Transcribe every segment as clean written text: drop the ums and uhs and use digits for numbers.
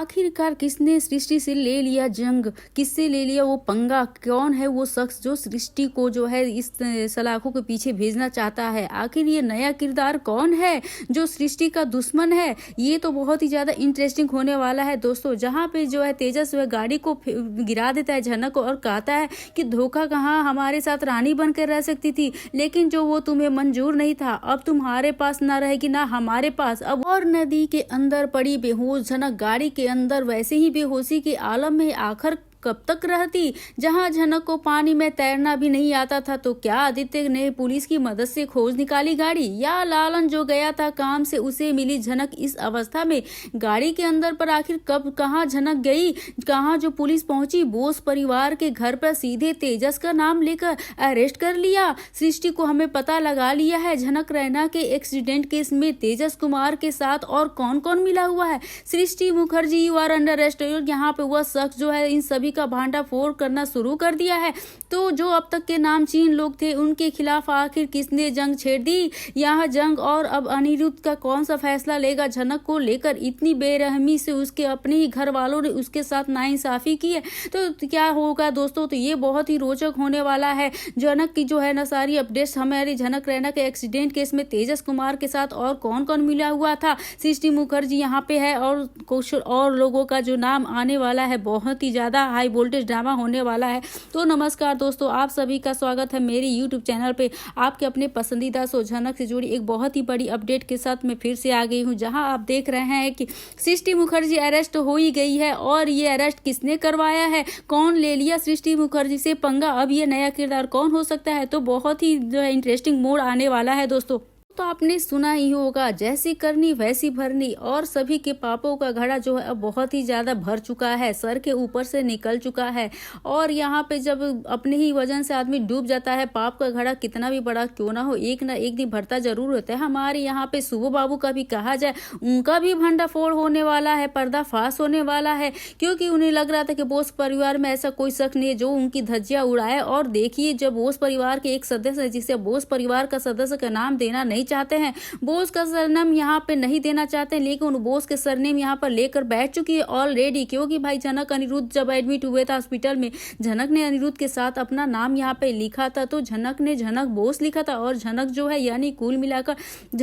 आखिरकार किसने सृष्टि से ले लिया जंग, किससे ले लिया वो पंगा, कौन है वो शख्स जो सृष्टि को जो है इस सलाखों के पीछे भेजना चाहता है। आखिर ये नया किरदार कौन है जो सृष्टि का दुश्मन है। ये तो बहुत ही ज्यादा इंटरेस्टिंग होने वाला है दोस्तों। जहाँ पे जो है तेजस वह गाड़ी को गिरा देता है झनक को और कहता है कि धोखा कहाँ, हमारे साथ रानी बनकर रह सकती थी, लेकिन जो वो तुम्हें मंजूर नहीं था, अब तुम्हारे पास ना रहेगी ना हमारे पास। अब और नदी के अंदर पड़ी बेहोश झनक गाड़ी के अंदर वैसे ही बेहोशी के आलम में आखिर कब तक रहती। जहां झनक को पानी में तैरना भी नहीं आता था, तो क्या आदित्य ने पुलिस की मदद से खोज निकाली गाड़ी, या लालन जो गया था काम से उसे मिली झनक इस अवस्था में गाड़ी के अंदर पर आखिर कब कहां झनक गई, कहां जो पुलिस पहुंची बोस परिवार के घर पर सीधे तेजस का नाम लेकर अरेस्ट कर लिया। सृष्टि को हमें पता लगा लिया है झनक रैना के एक्सीडेंट केस में तेजस कुमार के साथ और कौन कौन मिला हुआ है। Srishti Mukherjee you are under arrest. यहाँ पे वह शख्स जो है इन सभी का भांडाफोड़ करना शुरू कर दिया है। तो जो अब तक के नामचीन लोग थे उनके खिलाफ आखिर किसने जंग छेड़ दी, यह जंग और अब अनिरुद्ध का कौन सा फैसला लेगा। झनक को लेकर इतनी बेरहमी से उसके अपने ही घर वालों ने उसके साथ नाइंसाफी की है, तो क्या होगा दोस्तों। तो ये बहुत ही रोचक होने वाला है। झनक की जो है ना सारी अपडेट्स हमारी झनक रैना के एक्सीडेंट केस में तेजस कुमार के साथ और कौन कौन मिला हुआ था, सृष्टि मुखर्जी यहाँ पे है और कुछ और लोगों का जो नाम आने वाला है। बहुत ही ज्यादा हाई वोल्टेज ड्रामा होने वाला है। तो नमस्कार दोस्तों, आप सभी का स्वागत है मेरे यूट्यूब चैनल पे। आपके अपने पसंदीदा शो झनक से जुड़ी एक बहुत ही बड़ी अपडेट के साथ मैं फिर से आ गई हूँ, जहां आप देख रहे हैं कि सृष्टि मुखर्जी अरेस्ट हो ही गई है। और ये अरेस्ट किसने करवाया है, कौन ले लिया सृष्टि मुखर्जी से पंगा, अब ये नया किरदार कौन हो सकता है। तो बहुत ही जो है इंटरेस्टिंग मोड आने वाला है दोस्तों। तो आपने सुना ही होगा, जैसी करनी वैसी भरनी, और सभी के पापों का घड़ा जो है अब बहुत ही ज्यादा भर चुका है, सर के ऊपर से निकल चुका है। और यहाँ पे जब अपने ही वजन से आदमी डूब जाता है, पाप का घड़ा कितना भी बड़ा क्यों ना हो, एक ना एक दिन भरता जरूर होता है। हमारे यहाँ पे सुबो बाबू का भी कहा जाए, उनका भी भंडाफोड़ होने वाला है, पर्दाफाश होने वाला है, क्योंकि उन्हें लग रहा था कि बोस परिवार में ऐसा कोई शख्स नहीं है जो उनकी धज्जियां उड़ाए। और देखिए, जब बोस परिवार के एक सदस्य है जिसे बोस परिवार का सदस्य का नाम देना नहीं चाहते हैं, बोस का सरनेम यहाँ पे नहीं देना चाहते हैं, लेकिन उन बोस के सरनेम यहाँ पर लेकर बैठ चुकी है ऑलरेडी। क्योंकि भाई झनक अनिरुद्ध जब एडमिट हुए था हॉस्पिटल में, झनक ने अनिरुद्ध के साथ अपना नाम यहाँ पे लिखा था, तो झनक ने झनक बोस लिखा था। और झनक जो है यानी कुल मिलाकर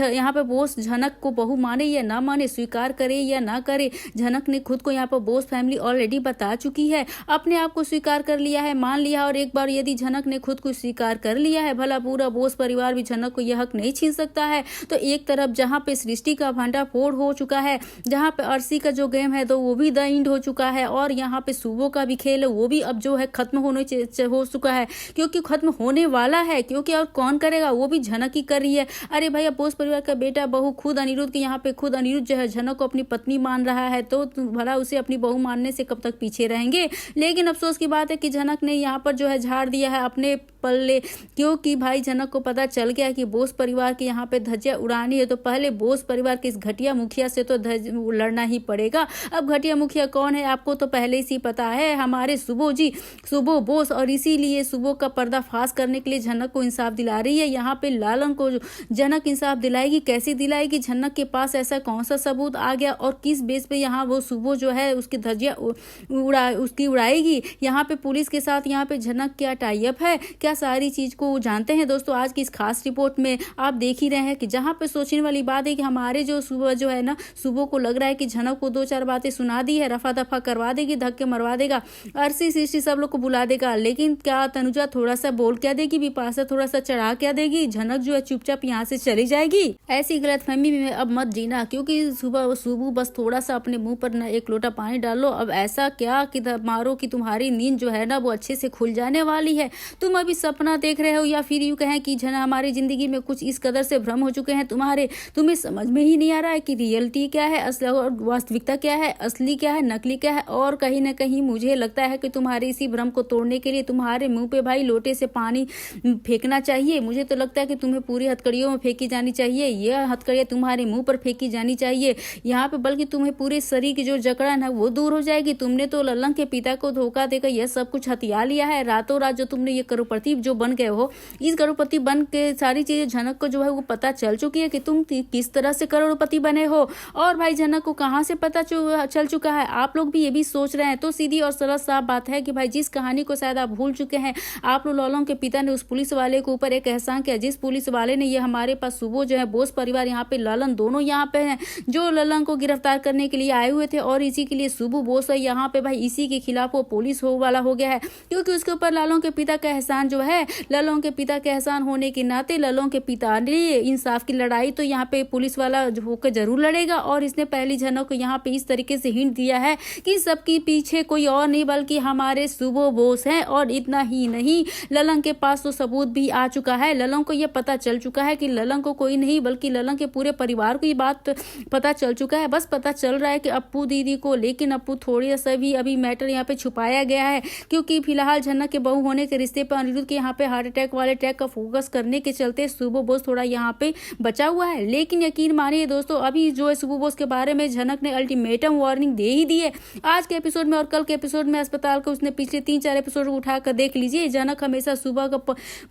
यहाँ पे बोस झनक को बहू माने या ना माने, स्वीकार करे या ना करे, झनक ने खुद को यहाँ पर बोस फैमिली ऑलरेडी बता चुकी है, अपने आप को स्वीकार कर लिया है, मान लिया। और एक बार यदि झनक ने खुद को स्वीकार कर लिया है, भला पूरा बोस परिवार भी झनक को यह हक नहीं छीन सकता है। तो एक तरफ जहां पे सृष्टि का भंडाफोड़ हो चुका है, जहां पे अर्शी का जो गेम है तो वो भी द एंड हो चुका है, और यहाँ पे सुबो का भी खेल है वो भी अब जो है खत्म हो चुका है, क्योंकि खत्म होने वाला है। क्योंकि और कौन करेगा, वो भी झनक ही कर रही है। अरे भाई, अब बोस परिवार का बेटा बहू खुद अनिरुद्ध के यहाँ पे खुद अनिरुद्ध जो है झनक को अपनी पत्नी मान रहा है, तो भला उसे अपनी बहू मानने से कब तक पीछे रहेंगे। लेकिन अफसोस की बात है कि झनक ने यहाँ पर जो है झाड़ दिया है अपने पल्ले, क्योंकि भाई झनक को पता चल गया कि बोस परिवार के यहाँ पे धज्जियां उड़ानी है, तो पहले बोस परिवार के इस घटिया मुखिया से तो लड़ना ही पड़ेगा। अब घटिया मुखिया कौन है आपको तो पहले से पता है, हमारे सुबो जी, सुबो बोस। और इसीलिए सुबो का पर्दाफाश करने के लिए झनक को इंसाफ दिला रही है। यहाँ पे लालन को झनक इंसाफ दिलाएगी, कैसे दिलाएगी, झनक के पास ऐसा कौन सा सबूत आ गया और किस बेस पे यहाँ वो सुबो जो है उसकी धज्जियां उड़ाएगी। यहाँ पे पुलिस के साथ यहाँ पे झनक क्या टाई अप है, क्या सारी चीज को जानते हैं दोस्तों आज की इस खास रिपोर्ट में। आप देख ही रहे हैं कि जहां पे सोचने वाली बात है कि हमारे जो सुबह जो है ना, सुबह को लग रहा है कि झनक को दो चार बातें सुना दी है, रफा दफा करवा देगी, धक्के मरवा देगा, अर्शी सृष्टि सब लोग को बुला देगा। लेकिन क्या तनुजा थोड़ा सा बोल क्या देगी, बिपाशा थोड़ा सा चढ़ा क्या देगी, झनक जो है चुपचाप यहाँ से चली जाएगी। ऐसी गलतफहमी में अब मत जीना, क्योंकि सुबह सुबह बस थोड़ा सा अपने मुंह पर ना एक लोटा पानी डालो। अब ऐसा क्या कि मारो कि तुम्हारी नींद जो है ना वो अच्छे से खुल जाने वाली है। तुम अभी सपना देख रहे हो, या फिर यूं कहें कि झना हमारी जिंदगी में कुछ इस कदर से भ्रम हो चुके हैं तुम्हें समझ में ही नहीं आ रहा है कि रियलिटी क्या है, वास्तविकता क्या है, असली क्या है, नकली क्या है। और कहीं ना कहीं मुझे लगता है कि तुम्हारे इसी भ्रम को तोड़ने के लिए तुम्हारे मुंह पे भाई लोटे से पानी फेंकना चाहिए। मुझे तो लगता है कि तुम्हें पूरी हथकड़ियों में फेंकी जानी चाहिए, यह हथकड़ियां तुम्हारे मुंह पर फेंकी जानी चाहिए यहाँ पे, बल्कि तुम्हें पूरे शरीर की जो जकड़न है वो दूर हो जाएगी। तुमने तो लल्लन के पिता को धोखा देकर यह सब कुछ हथिया लिया है, रातों रात जो तुमने ये करोड़पति करोड़पति जो बन गए हो, इस करोड़पति बन के सारी चीजें झनक को जो है वो पता चल चुकी है कि तुम किस तरह से करोड़पति बने हो। और भाई झनक को कहाँ से पता चल चुका है, आप लोग भी ये भी सोच रहे हैं। तो सीधी और सरल साफ बात है कि भाई जिस कहानी को शायद आप भूल चुके हैं, आप लोग लॉलों के पिता ने उस पुलिस वाले के ऊपर एक एहसान किया, जिस पुलिस वाले ने ये हमारे पास सुबह जो है बोस परिवार यहाँ पे ललन दोनों यहाँ पे हैं, जो ललन को गिरफ्तार करने के लिए आए हुए थे और इसी के लिए सुबह बोस है यहाँ पे भाई इसी के खिलाफ वो पुलिस हो वाला हो गया है, क्योंकि उसके ऊपर लालों के पिता का एहसान जो है, ललों के पिता के एहसान होने के नाते ललों के पिता ने इंसाफ की लड़ाई तो यहाँ पे पुलिस वाला होकर जरूर लड़ेगा। और इसने पहली झनक को यहाँ पे इस तरीके से हिंट दिया है कि सबके पीछे कोई और नहीं बल्कि हमारे सुबह बोस हैं। और इतना ही नहीं, ललन के पास तो सबूत भी आ चुका है, ललन को यह पता चल चुका है कि ललन को कोई नहीं बल्कि ललन के पूरे परिवार को ये बात पता चल चुका है। बस पता चल रहा है कि अप्पू दीदी को, लेकिन अप्पू थोड़ी सा भी अभी मैटर यहाँ पे छुपाया गया है, क्योंकि फिलहाल झनक के बहू होने के रिश्ते पर अनिरुद्ध के यहाँ पे हार्ट अटैक वाले ट्रैक का फोकस करने के चलते सुबह बोस थोड़ा यहाँ पे बचा हुआ है। लेकिन यकीन मानिए दोस्तों, अभी जो है सुबह बोस के बारे में झनक ने अल्टीमेटम वार्निंग दे ही दी है। आज के एपिसोड में और कल के एपिसोड में अस्पताल को उसने पिछले 3-4 एपिसोड उठाकर देख लीजिए, झनक हमेशा सुबह का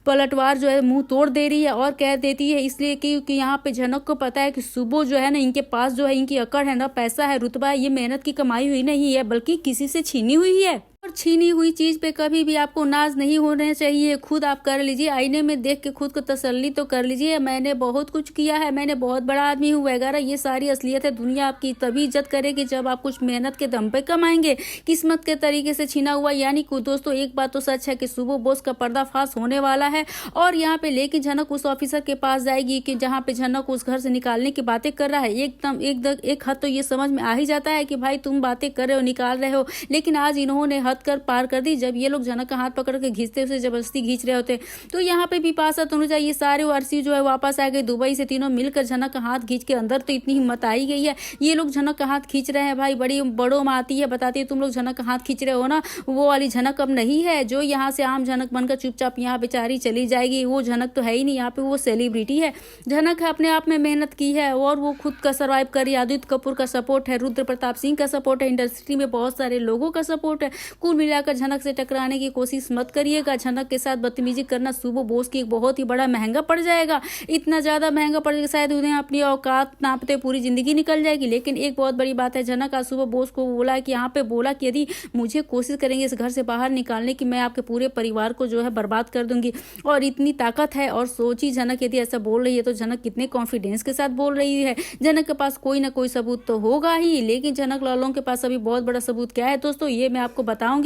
पलटवार जो है मुंह तोड़ दे रही है और कह देती है, इसलिए क्योंकि यहाँ पे झनक को पता है कि सुबह जो है ना, इनके पास जो है इनकी अकड़ है ना, पैसा है, रुतबा है, ये मेहनत की कमाई हुई नहीं है बल्कि किसी से छीनी हुई है। और छीनी हुई चीज पे कभी भी आपको नाज नहीं होना चाहिए। खुद आप कर लीजिए, आईने में देख के खुद को तसल्ली तो कर लीजिए, मैंने बहुत कुछ किया है, मैंने बहुत बड़ा आदमी हूँ वगैरह, ये सारी असलियत है। दुनिया आपकी तभी इज्जत करेगी जब आप कुछ मेहनत के दम पे कमाएंगे, किस्मत के तरीके से छीना हुआ। यानी कि दोस्तों एक बात तो सच है कि सुबह बोस का पर्दाफाश होने वाला है। और यहाँ पे लेकिन झनक उस ऑफिसर के पास जाएगी कि जहाँ पे झनक उस घर से निकालने की बातें कर रहा है। एक हद तो ये समझ में आ ही जाता है कि भाई तुम बातें कर रहे हो, निकाल रहे हो, लेकिन आज इन्होंने हद कर पार कर दी। जब ये लोग झनक का हाथ पकड़ के खींचते उसे जबरदस्ती खींच रहे होते, तो यहाँ पे बिपाशा, तनुजा, ये सारे अर्शी जो है वापस आ गए दुबई से, तीनों मिलकर झनक का हाथ खींच के अंदर तो इतनी हिम्मत आई गई है, ये लोग झनक का हाथ खींच रहे हैं। भाई बड़ी बड़ों में आती है, बताती है तुम लोग झनक का हाथ खींच रहे हो ना, वो वाली झनक अब नहीं है जो यहाँ से आम झनक बनकर चुपचाप यहाँ बेचारी चली जाएगी। वो झनक तो है ही नहीं, यहाँ पे वो सेलिब्रिटी है। झनक अपने आप में मेहनत की है और वो खुद का सर्वाइव कर रही है। आदित्य कपूर का सपोर्ट है, रुद्र प्रताप सिंह का सपोर्ट है, इंडस्ट्री में बहुत सारे लोगों का सपोर्ट है। कुल मिलाकर झनक से टकराने की कोशिश मत करिएगा। झनक के साथ बदतमीजी करना सुबह बोस की एक बहुत ही बड़ा महंगा पड़ जाएगा, इतना ज्यादा महंगा पड़ जाएगा शायद उन्हें अपनी औकात नापते पूरी जिंदगी निकल जाएगी। लेकिन एक बहुत बड़ी बात है, झनक आज सुबह बोस को बोला कि यहाँ पे बोला कि यदि मुझे कोशिश करेंगे इस घर से बाहर निकालने की, मैं आपके पूरे परिवार को जो है बर्बाद कर दूंगी। और इतनी ताकत है। और सोची झनक यदि ऐसा बोल रही है तो झनक कितने कॉन्फिडेंस के साथ बोल रही है। झनक के पास कोई ना कोई सबूत तो होगा ही, लेकिन झनक लालों के पास अभी बहुत बड़ा सबूत क्या है दोस्तों, ये मैं आपको बताऊंगी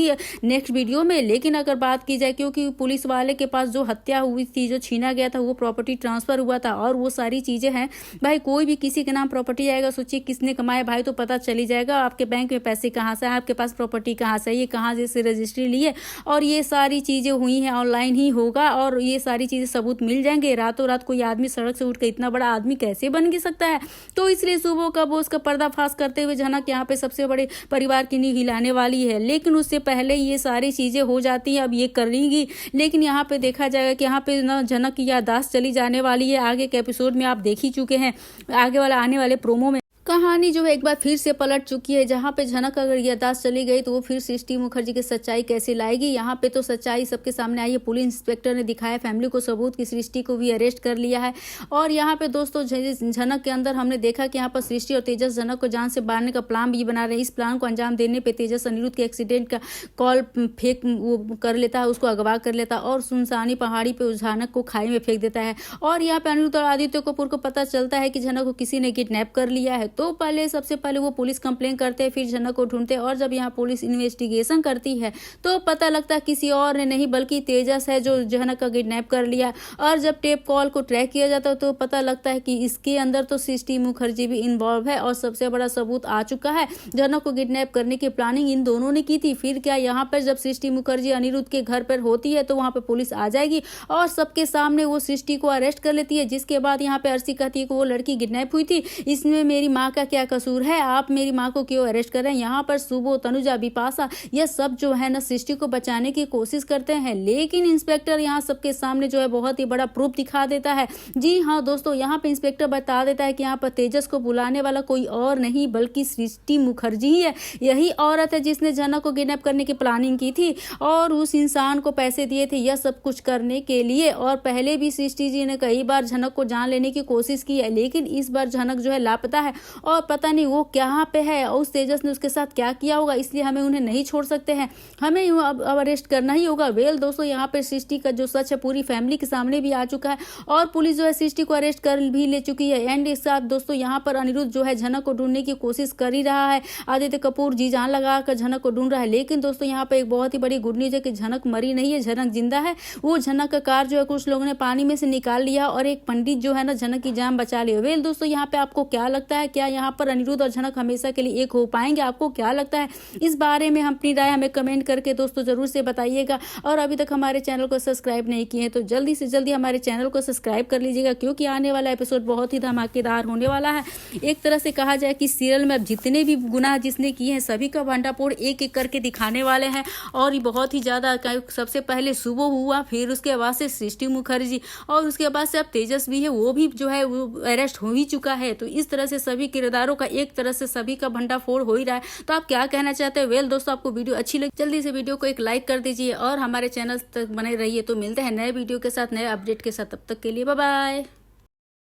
नेक्स्ट वीडियो में। लेकिन अगर बात की जाए, क्योंकि पुलिस वाले के पास जो हत्या हुई थी, जो छीना गया था, वो प्रॉपर्टी ट्रांसफर हुआ था और वो सारी चीजें हैं। भाई कोई भी किसी के नाम प्रॉपर्टी आएगा, सोचिए किसने कमाया भाई, तो पता चली जाएगा आपके बैंक में पैसे कहाँ से, आपके पास प्रॉपर्टी कहाँ से, ये कहाँ से रजिस्ट्री ली है, और ये सारी चीजें हुई हैं। ऑनलाइन ही होगा और ये सारी चीजें सबूत मिल जाएंगे। रातों रात कोई आदमी सड़क से उठ के इतना बड़ा आदमी कैसे बन सकता है। तो इसलिए सुबह का बोस का पर्दाफाश करते हुए झनक यहाँ पे सबसे बड़े परिवार की नींव हिलाने वाली है। लेकिन उससे पहले ये सारी चीजें हो जाती हैं, अब ये करेंगी। लेकिन यहाँ पे देखा जाएगा कि यहाँ पे ना झनक की याददाश्त चली जाने वाली है। आगे के एपिसोड में आप देख ही चुके हैं, आगे वाला आने वाले प्रोमो में कहानी जो है एक बार फिर से पलट चुकी है। जहाँ पे झनक अगर याददाश्त चली गई तो वो फिर सृष्टि मुखर्जी की सच्चाई कैसे लाएगी। यहाँ पे तो सच्चाई सबके सामने आई है। पुलिस इंस्पेक्टर ने दिखाया फैमिली को सबूत की सृष्टि को भी अरेस्ट कर लिया है। और यहाँ पे दोस्तों झनक के अंदर हमने देखा कि यहाँ पर सृष्टि और तेजस झनक को जान से मारने का प्लान भी बना रहे हैं। इस प्लान को अंजाम देने पर तेजस अनिरुद्ध के एक्सीडेंट का कॉल फेंक वो कर लेता है, उसको अगवा कर लेता है और सुनसानी पहाड़ी पे उस झनक को खाई में फेंक देता है। और यहाँ पे अनिरुद्ध और आदित्य कपूर को पता चलता है कि झनक को किसी ने किडनैप कर लिया है। तो पहले सबसे पहले वो पुलिस कंप्लेन करते हैं, फिर झनक को ढूंढते हैं। और जब यहाँ पुलिस इन्वेस्टिगेशन करती है तो पता लगता है किसी और ने नहीं बल्कि तेजस है जो झनक का किडनैप कर लिया। और जब टेप कॉल को ट्रैक किया जाता है तो पता लगता है कि इसके अंदर तो सृष्टि मुखर्जी भी इन्वॉल्व है। और सबसे बड़ा सबूत आ चुका है, झनक को किडनैप करने की प्लानिंग इन दोनों ने की थी। फिर क्या, यहाँ पर जब सृष्टि मुखर्जी अनिरुद्ध के घर पर होती है तो वहां पर पुलिस आ जाएगी और सबके सामने वो सृष्टि को अरेस्ट कर लेती है। जिसके बाद यहाँ पे अर्शी कहती है कि वो लड़की किडनैप हुई थी, इसमें मेरी माँ माँ का क्या कसूर है, आप मेरी माँ को क्यों अरेस्ट कर रहे हैं। यहाँ पर सुबो, तनुजा, बिपाशा यह सब जो है ना सृष्टि को बचाने की कोशिश करते हैं, लेकिन इंस्पेक्टर यहाँ सबके सामने जो है बहुत ही बड़ा प्रूफ दिखा देता है। जी हाँ दोस्तों, यहाँ पे इंस्पेक्टर बता देता है कि यहाँ पर तेजस को बुलाने वाला कोई और नहीं बल्कि सृष्टि मुखर्जी ही है। यही औरत है जिसने झनक को किडनैप करने की प्लानिंग की थी और उस इंसान को पैसे दिए थे यह सब कुछ करने के लिए। और पहले भी सृष्टि जी ने कई बार झनक को जान लेने की कोशिश की है, लेकिन इस बार झनक जो है लापता है और पता नहीं वो कहाँ पे है और उस तेजस ने उसके साथ क्या किया होगा, इसलिए हमें उन्हें नहीं छोड़ सकते हैं, हमें अब अरेस्ट करना ही होगा। वेल दोस्तों, यहाँ पे सृष्टि का जो सच है पूरी फैमिली के सामने भी आ चुका है और पुलिस जो है सृष्टि को अरेस्ट कर भी ले चुकी है। एंड इस साथ दोस्तों यहाँ पर अनिरुद्ध जो है झनक को ढूंढने की कोशिश कर ही रहा है। आदित्य कपूर जी जान लगाकर झनक को ढूंढ रहा है, लेकिन दोस्तों यहाँ पे एक बहुत ही बड़ी गुड न्यूज है कि झनक मरी नहीं है, झनक जिंदा है। वो झनक का कार जो है कुछ लोगों ने पानी में से निकाल लिया और एक पंडित जो है ना झनक की जान बचा लिया। वेल दोस्तों, यहाँ पे आपको क्या लगता है, क्या यहाँ पर अनिरुद्ध और झनक हमेशा के लिए एक हो पाएंगे? आपको क्या लगता है इस बारे में अपनी राय हमें कमेंट करके दोस्तों जरूर से बताइएगा। और अभी तक हमारे चैनल को सब्सक्राइब नहीं किए हैं तो जल्दी से जल्दी हमारे चैनल को सब्सक्राइब कर लीजिएगा, क्योंकि आने वाला एपिसोड बहुत ही धमाकेदार होने वाला है। एक तरह से कहा जाए कि सीरियल में अब जितने भी गुनाह जिसने किए हैं सभी का भंडाफोड़ एक एक करके दिखाने वाले हैं और ये बहुत ही ज्यादा। सबसे पहले सुबह हुआ, फिर उसके बाद से सृष्टि मुखर्जी और उसके बाद से अब तेजस भी है, वो भी जो है वो अरेस्ट हो ही चुका है। तो इस तरह से सभी किरदारों का एक तरह से सभी का भंडाफोड़ हो ही रहा है। तो आप क्या कहना चाहते हैं? वेल दोस्तों, आपको वीडियो अच्छी लगी जल्दी से वीडियो को एक लाइक कर दीजिए और हमारे चैनल तक बने रहिए। तो मिलते हैं नए वीडियो के साथ, नए अपडेट के साथ, तब तक के लिए बाय बाय।